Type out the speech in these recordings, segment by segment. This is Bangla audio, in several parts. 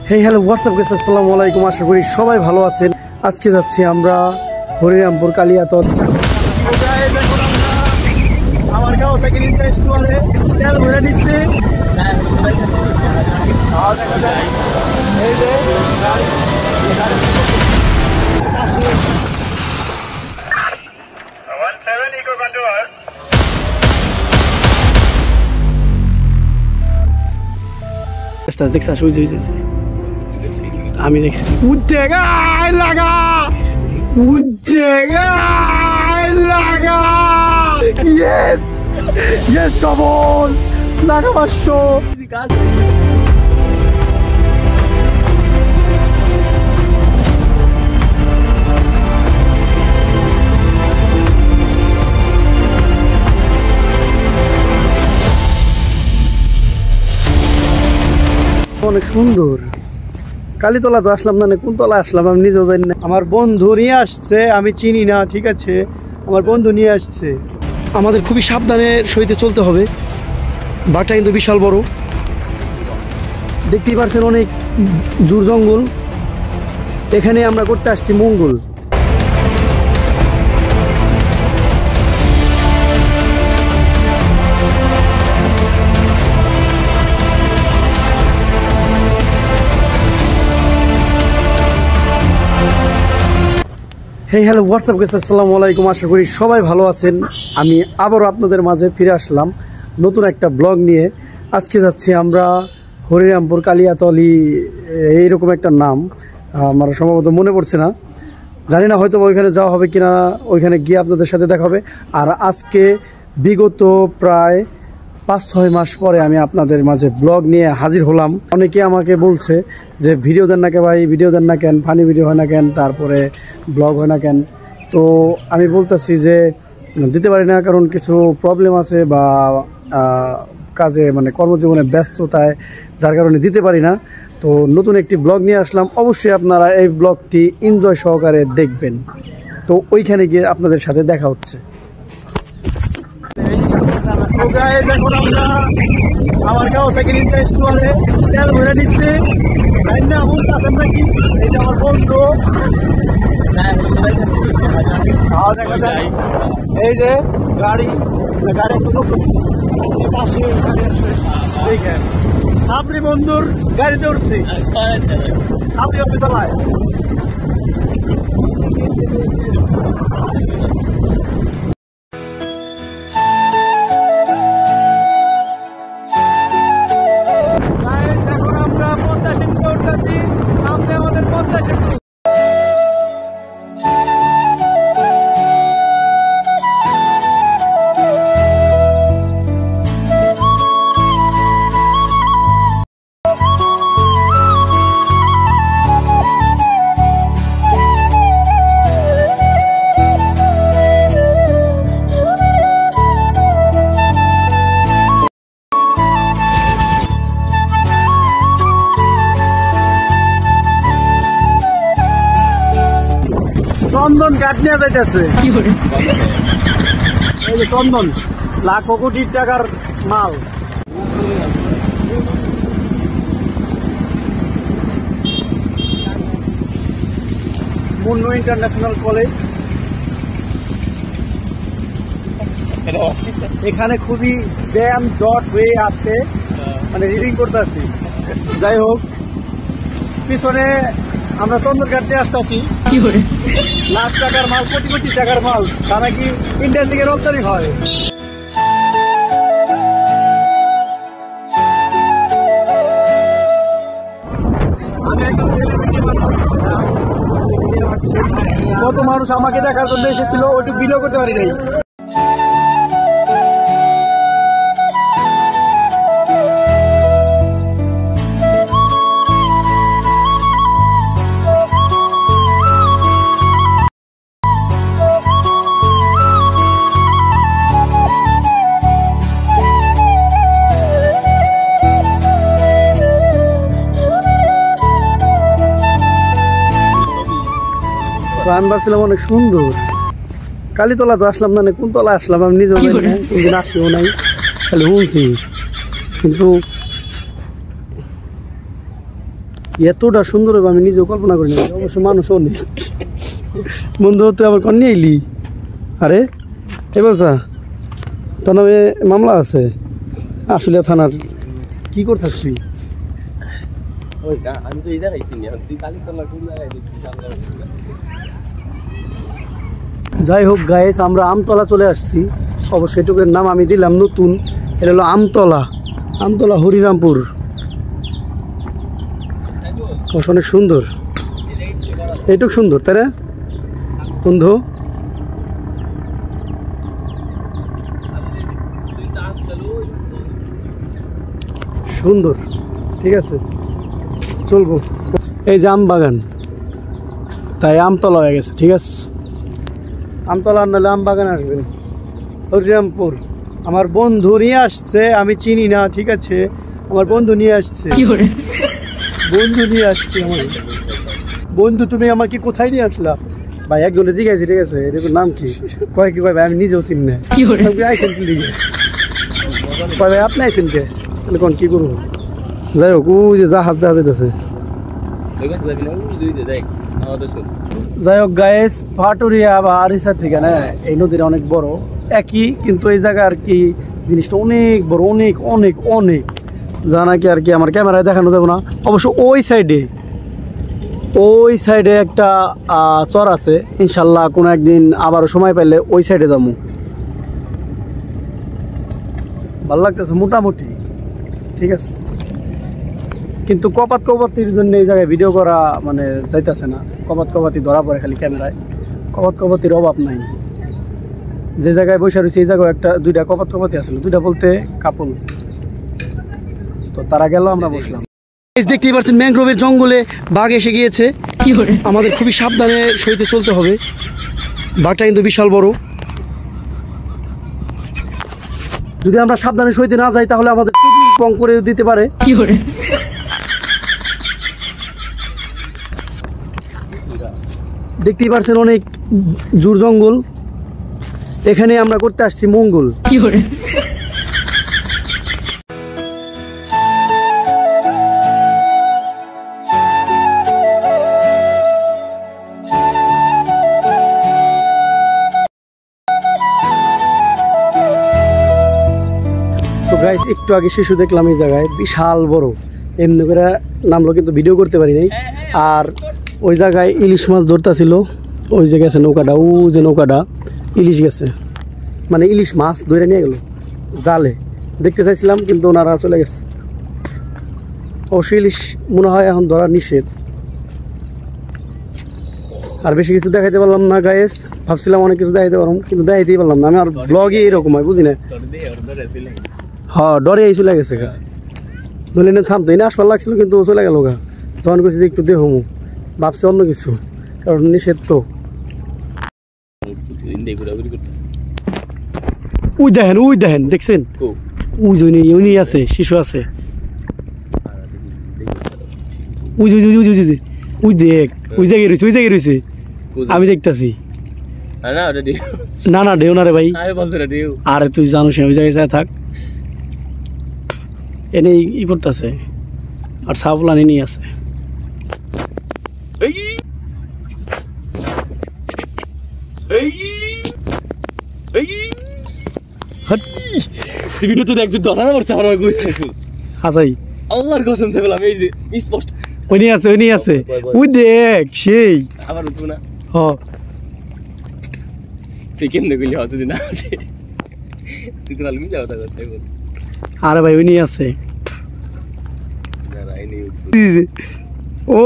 হেই হ্যালো হোয়াটসঅ্যাপ গাইস, আসসালামু আলাইকুম। আশা করি সবাই ভালো আছেন। আজকে যাচ্ছি আমরা হরিরামপুর কালিয়াতট। আমার গাঁও সাইকেল স্টোরে তেল ভরে দিচ্ছে। এই যে দেখছিস আমি দেখছি সবল লাগা 500। অনেক সুন্দর কালীতলা তো আসলাম না, কোন তলা আসলাম আমি নিজেও জানি না। আমার বন্ধু নিয়ে আসছে, আমি চিনি না, ঠিক আছে, আমার বন্ধু নিয়ে আসছে। আমাদের খুবই সাবধানে সহিতে চলতে হবে। বাঘটা কিন্তু বিশাল বড়, দেখতেই পাচ্ছেন, অনেক জোর জঙ্গল। এখানে আমরা করতে আসছি মঙ্গল। হেই হ্যালো হোয়াটসঅ্যাপ গাইস, আসসালামু আলাইকুম। আশা করি সবাই ভালো আছেন। আমি আবারও আপনাদের মাঝে ফিরে আসলাম নতুন একটা ব্লগ নিয়ে। আজকে যাচ্ছি আমরা হরিরামপুর কালিয়াতলি, এইরকম একটা নাম, আমার সম্ভবত মনে পড়ছে না, জানি না, হয়তো ওইখানে যাওয়া হবে কিনা, ওইখানে গিয়ে আপনাদের সাথে দেখা হবে। আর আজকে বিগত প্রায় 5-6 মাস পরে আমি আপনাদের মাঝে ব্লগ নিয়ে হাজির হলাম। অনেকে আমাকে বলছে যে ভিডিও দেন না কে ভাই, ভিডিও দেন না কেন, ফানি ভিডিও হয় না কেন, তারপরে ব্লগ হয় না কেন। তো আমি বলতেছি যে দিতে পারি না, কারণ কিছু প্রবলেম আছে বা কাজে, মানে কর্মজীবনে ব্যস্ততায়, যার কারণে দিতে পারি না। তো নতুন একটি ব্লগ নিয়ে আসলাম, অবশ্যই আপনারা এই ব্লগটি এনজয় সহকারে দেখবেন। তো ওইখানে গিয়ে আপনাদের সাথে দেখা হচ্ছে। আমার গাঁও সাইকেল স্টোরে তেল ভরে দিচ্ছে, নাকি এটা আমার বন্ধু। এই যে গাড়ি সাবরি বন্ধুর গাড়িতে উঠছি, সাবরি অফিস চালায়। চন্দন কাঠ নিয়ে যাইতেছে, এই যে চন্দন, লাখ কোটি টাকার মাল। মুন্নু ইন্টারন্যাশনাল কলেজ, এখানে খুবই জ্যাম জট হয়ে আছে, মানে রিডিং করতে আছি। যাই হোক, পিছনে আমরা চন্দন কাঠ নিয়ে আসতেছি, লাখ টাকার মাল, কোটি কোটি টাকার মাল, তা নাকি ইন্ডিয়ার দিকে রপ্তানি হয়। কত মানুষ আমাকে দেখার জন্য এসেছিল, ওইটুকু ভিডিও করতে পারি নাই। আমি ভাবছিলাম অনেক সুন্দর, কালীতলা তো আসলাম না, কোন তলা আসলাম আমি নিজেও জানি না, কোনদিন আসিও নাই, খালি শুনছি। কিন্তু এতটা সুন্দর হবে আমি নিজেও কল্পনা করি না। অবশ্য মানুষও নেই। বন্ধু তুই আবার কন নিয়ে এলি? আরে এবার তোর নামে মামলা আছে আসলে থানার। কি করছিস তুই? যাই হোক গাইস, আমরা আমতলা চলে আসছি। অবশ্যই এটুকুর নাম আমি দিলাম নতুন, এটা হলো আমতলা। আমতলা হরিরামপুর। অনেক সুন্দর, এইটুক সুন্দর তাই না বন্ধু? সুন্দর, ঠিক আছে চলবো। এই যে আম বাগান, তাই আমতলা হয়ে গেছে। ঠিক আছে, আমতলা নাহলে আম বাগান আসবেন। হরিরামপুর আমার বন্ধু নিয়ে আসছে, আমি চিনি না। ঠিক আছে, আমার বন্ধু নিয়ে আসছে। বন্ধু নিয়ে আসছে আমার বন্ধু। তুমি আমাকে কোথায় নিয়ে আসলা ভাই? একজনে জিজ্ঞাসি। ঠিক আছে, এটার নাম কি? কয় কি ভাই আমি নিজেও চিনি না। আইসেন কি লিখে কয় ভাই আপনি আইসেন কে? তাহলে কোন কি করবো? যাই হোক, ওই যে জাহাজ দেখা যাইতেছে। যাই হোক গায়েস, পাটুরিয়া বা আরিসার থেকে না এই নদীটা অনেক বড় একই, কিন্তু এই জায়গা আর কি জিনিসটা অনেক বড়, অনেক অনেক অনেক যা নাকি আর কি আমার ক্যামেরায় দেখানো যাবে না। অবশ্য ওই সাইডে একটা চর আছে। ইনশাল্লাহ কোনো একদিন আবারও সময় পাইলে ওই সাইডে যাবো। ভালো লাগতেছে মোটামুটি, ঠিক আছে। কিন্তু কপাতির জন্য এই জায়গায় ভিডিও করা মানে যাইতেছে না। কপাতি ধরা পড়ে খালি ক্যামেরায়। কপাতির অভাব নাই। যে জায়গায় বসে রয়েছে এই জায়গায় দুইটা কপাতি আসলো, দুইটা বলতে কাপল। তো তারা গেল, আমরা বসলাম। দেখতেই পাচ্ছেন ম্যানগ্রোভের জঙ্গলে বাঘ এসে গিয়েছে। আমাদের খুবই সাবধানে সইতে চলতে হবে। বাঘটা কিন্তু বিশাল বড়। যদি আমরা সাবধানে সইতে না যাই তাহলে আমাদের পং করে দিতে পারে। দেখতেই পাচ্ছেন অনেক জোর জঙ্গল। এখানে আমরা করতে আসছি মঙ্গল। তো গাইস, একটু আগে শিশু দেখলাম এই জায়গায় বিশাল বড়। এমনি করে নামলো, কিন্তু ভিডিও করতে পারি নাই। আর ওই জায়গায় ইলিশ মাছ ধরতেছিল। ওই যে গেছে নৌকাটা, ও যে নৌকাটা ইলিশ গেছে, মানে ইলিশ মাছ ধরে নিয়ে গেল জালে। দেখতে চাইছিলাম কিন্তু ওনারা চলে গেছে। অবশ্যই ইলিশ মনে হয় এখন ধরা নিষেধ। আর বেশি কিছু দেখাইতে পারলাম না গাইস। ভাবছিলাম অনেক কিছু দেখাইতে পারলাম, কিন্তু দেখাইতেই পারলাম না। আমি আর ব্লগে এরকম হয়, বুঝি না। হ্যাঁ, ডরে এই চলে গেছে গা। ধরলে না থামতো, এনে আসবার লাগছিল কিন্তু ও চলে গেল গা। যখন করছি যে একটু দেখমু, ভাবছি অন্য কিছু, কারণ নিষেধ তো। ওই দেখেন দেখছেন? ওই যে উনি আছে, শিশু আছে। ওই দেখ, ওই জায়গায় রয়েছে। আমি দেখতেছি। না ঢেউ না রে ভাই। আরে তুই জানোস ওই জায়গায় থাক। এনে ই করতেছে আর সাবলানি নিয়ে আছে। উনি আছে ওই দেখ সেই। আরে ভাই উনি আছে। ও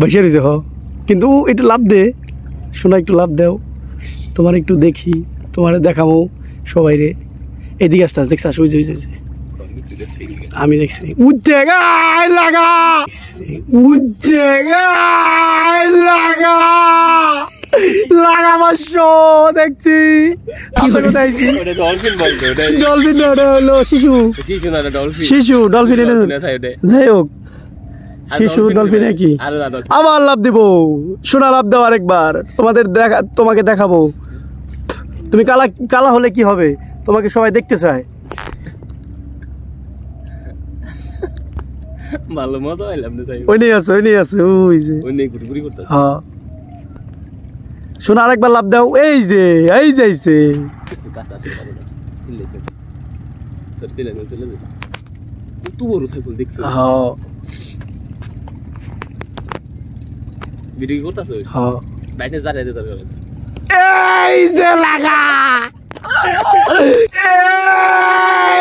বসে রয়েছে। কিন্তু একটু লাভ দে, শোনা একটু লাভ দেও। তোমার একটু দেখি, তোমার দেখাবো সবাই রে। এদিকে আসতে দেখছ? আমি দেখছি। দেখছি শিশু ডলফিন। যাই হোক, শিশু ডলফিন কি আবার লাভ দিব। শোনা লাভ দাও আরেকবার। তোমাকে দেখাবো। তুমি কালা হলে কি হবে? তোমাকে সবাই দেখতে চায়। ভালো মজা পাইলাম না তাই ওই নিয়ে আছে ওই যে ওই নেই ঘুরি করতেছে হ্যাঁ শোনা আরেকবার লাভ দাও এই যে আইছে কাঁচা আছে ভালো চিল্লেছে তোর চিল্লে চলে যা তুই বড় সাইকেল দেখছ হ্যাঁ ভিডিও করতেছ হ্যাঁ বাইরে যা রে দরকার এই যে লাগা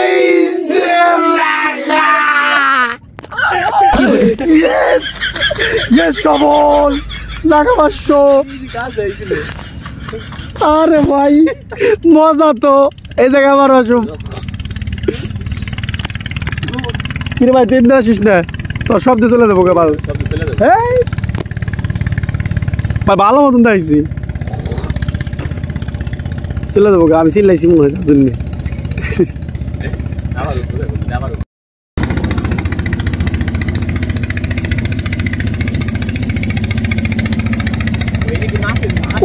এই যে লাগা ইয়েস সবল লাগা 500 কাজ হইছিল আরে ভাই মজা তো এই জায়গা আমার আসুম কিরে ভাই তুই না আসিস না তোর শব্দ চলে যাবো কেবল সব চলে যা এই ভাই ভালো মতন দেখছি চলে যাবো আমি চিল্লাইছি মনে হয় তার জন্য আবার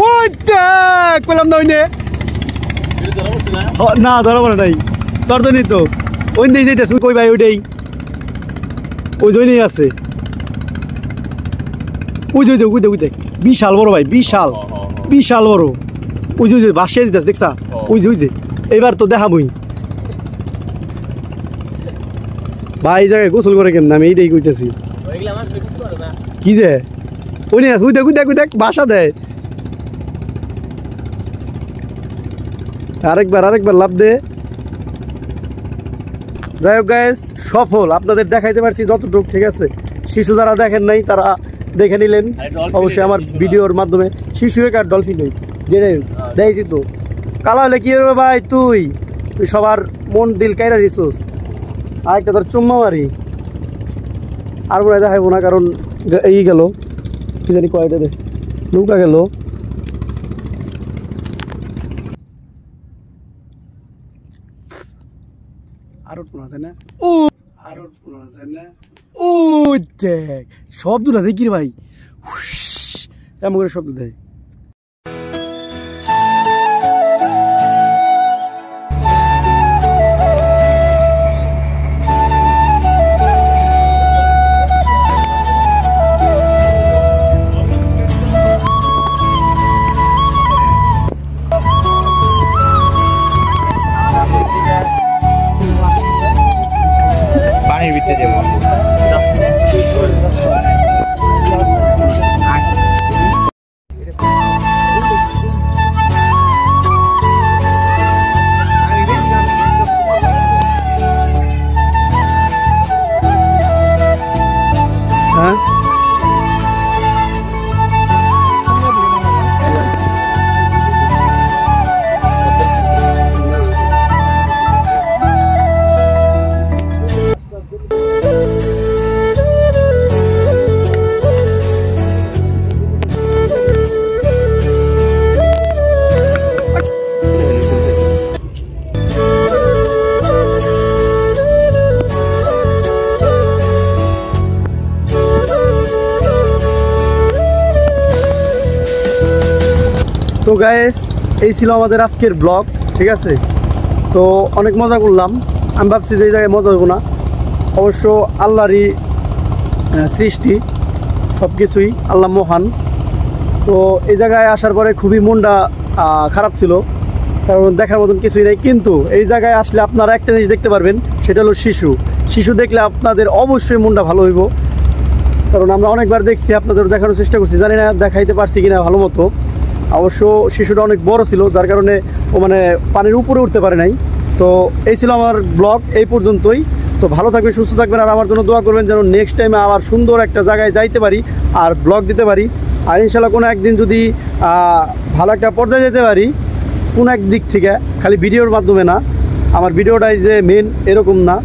ওই দেখ পেলাম না ওই নে না ধরা পড়ে নাই তোর তো নি তো ওই নেই যাইতেছে কই ভাই ওইটাই ওই জন্যই আছে ওই যে ওই দেখ বিশাল বড় ভাই বিশাল বড় ওই যে বাসিয়ে দিতেছে দেখছা ওই যে এবার তো দেখাবই ভাই এই জায়গায় গোসল করে কেন আমি এইটাই কইতেছি কি যে ওই নিয়ে ওই দেখ বাসা দেয় আরেকবার লাভ দে যাই হোক গাইস সফল আপনাদের দেখাইতে পারছি যতটুকু ঠিক আছে শিশু যারা দেখেন নাই তারা দেখে নিলেন অবশ্যই আমার ভিডিওর মাধ্যমে শিশু এক আর ডলফিন হই যেটা দেখেছি তো কালা হলে কি হবে ভাই তুই সবার মন দিল কাইরা রিসোস আরেকটা তোর চুম্মা মারি আর মনে দেখাইবো না কারণ এই গেল কি জানি কয়টা দে নৌকা গেল আরো শোনা যায় না আরো শোনা যায় না ও দেখ শব্দ না দেখি রে ভাই এমন করে শব্দ দেয় পানির ভিতরে দেব হ্যাঁ তো গাইস এই ছিল আমাদের আজকের ব্লগ ঠিক আছে তো অনেক মজা করলাম আমি ভাবছি যে এই জায়গায় মজা হইব না অবশ্য আল্লাহরই সৃষ্টি সব কিছুই আল্লাহ মহান তো এই জায়গায় আসার পরে খুবই মনটা খারাপ ছিল কারণ দেখার মতন কিছুই নেই কিন্তু এই জায়গায় আসলে আপনারা একটা জিনিস দেখতে পারবেন সেটা হলো শিশু দেখলে আপনাদের অবশ্যই মনটা ভালো হইব কারণ আমরা অনেকবার দেখছি আপনাদের দেখানোর চেষ্টা করছি জানি না দেখাইতে পারছি কিনা ভালো মতো অবশ্য শিশুটা অনেক বড় ছিল যার কারণে ও মানে পানির উপরে উঠতে পারে নাই তো এই ছিল আমার ব্লগ এই পর্যন্তই তো ভালো থাকবেন সুস্থ থাকবেন আর আমার জন্য দোয়া করবেন যেন নেক্সট টাইমে আবার সুন্দর একটা জায়গায় যাইতে পারি আর ব্লগ দিতে পারি আর ইনশাল্লাহ কোনো একদিন যদি ভালো একটা পর্যায়ে যেতে পারি কোনো এক দিক থেকে খালি ভিডিওর মাধ্যমে না আমার ভিডিওটাই যে মেন এরকম না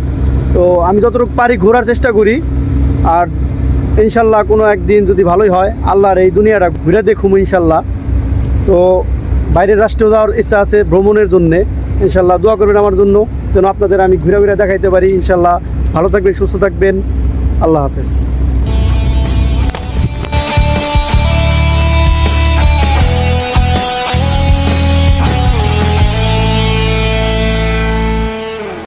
তো আমি যতটুকু পারি ঘোরার চেষ্টা করি আর ইনশাল্লাহ কোনো একদিন যদি ভালোই হয় আল্লাহর এই দুনিয়াটা ঘুরে দেখুম ইনশাল্লাহ তো বাইরের রাষ্ট্রেও যাওয়ার ইচ্ছা আছে ভ্রমণের জন্যে ইনশাল্লাহ দোয়া করবেন আমার জন্য যেন আপনাদের আমি ঘুরে ঘুরে দেখাইতে পারি ইনশাল্লাহ ভালো থাকবেন সুস্থ থাকবেন আল্লাহ হাফেজ